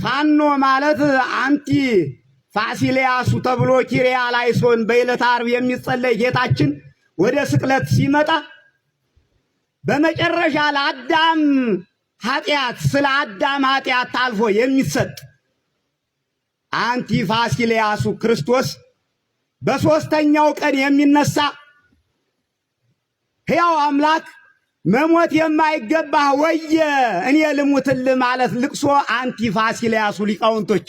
ፋኖ ማለት አንቲ ፋሲሊያሱ ተብሎ ኪሪያ ላይሶን በዕለተ ዓርብ የሚጸለይ ጌታችን ወደ ስቅለት ሲመጣ በመጨረሻ ለአዳም ኃጢአት ስለ አዳም ኃጢአት ታልፎ የሚሰጥ አንቲ ፋሲሊያሱ ክርስቶስ በሶስተኛው ቀን የሚነሳ ሕያው አምላክ መሞት የማይገባህ ወየ እኔ ልሙትል ማለት ልቅሶ አንቲ ፋሲሊያሱ ሊቃውንቶች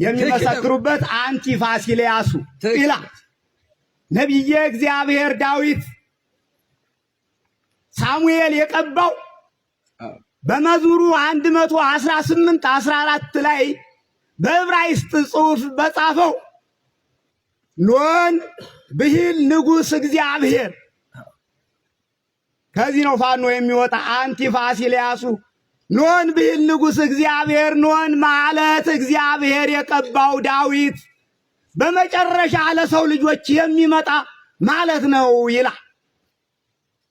የሚመሰክሩበት አንቲ ፋሲሊያሱ ይላል። ነቢየ እግዚአብሔር ዳዊት ሳሙኤል የቀባው በመዝሙሩ 118:14 ላይ በዕብራይስጥ ጽሑፍ በጻፈው ኖን ብሂል ንጉሥ እግዚአብሔር ከዚህ ነው ፋኖ የሚወጣ አንቲ ፋሲሊያሱ ኖን ብሂል ንጉሥ እግዚአብሔር ኖን ማለት እግዚአብሔር የቀባው ዳዊት በመጨረሻ ለሰው ልጆች የሚመጣ ማለት ነው ይላል።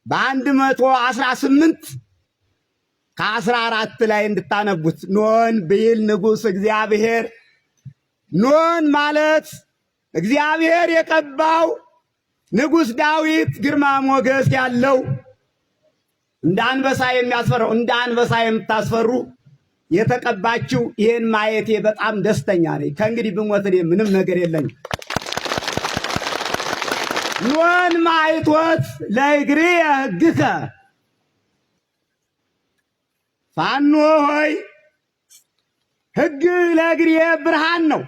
በ118:14 ላይ እንድታነቡት ኖን ብሂል ንጉሥ እግዚአብሔር ኖን ማለት እግዚአብሔር የቀባው ንጉሥ ዳዊት ግርማ ሞገስ ያለው እንደ አንበሳ የሚያስፈራው እንደ አንበሳ የምታስፈሩ የተቀባችው ይሄን ማየቴ በጣም ደስተኛ ነኝ። ከእንግዲህ ብሞት እኔ ምንም ነገር የለኝም። ኖን ማይቶት ለእግርየ ሕግከ ፋኖ ሆይ ሕግ ለእግርየ ብርሃን ነው።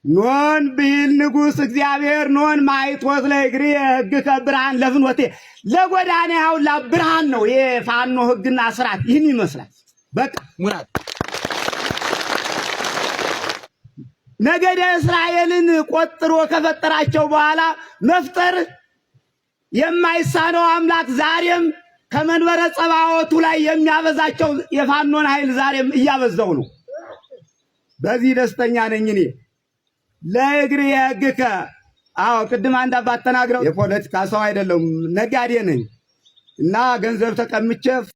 ኖን ብሂል ንጉሥ እግዚአብሔር ኖን ማይቶት ለእግርየ ሕግከ ብርሃን ለፍኖቴ ለጎዳና ያውላ ብርሃን ነው። የፋኖ ሕግና ስርዓት ይህን ይመስላል። በቃ ሙራት ነገደ እስራኤልን ቆጥሮ ከፈጠራቸው በኋላ መፍጠር የማይሳነው አምላክ ዛሬም ከመንበረ ጸባዖቱ ላይ የሚያበዛቸው የፋኖን ኃይል ዛሬም እያበዛው ነው። በዚህ ደስተኛ ነኝ እኔ። ለእግርየ ሕግከ አዎ ቅድም አንድ አባት ተናግረው የፖለቲካ ሰው አይደለም ነጋዴ ነኝ እና ገንዘብ ተቀምጬ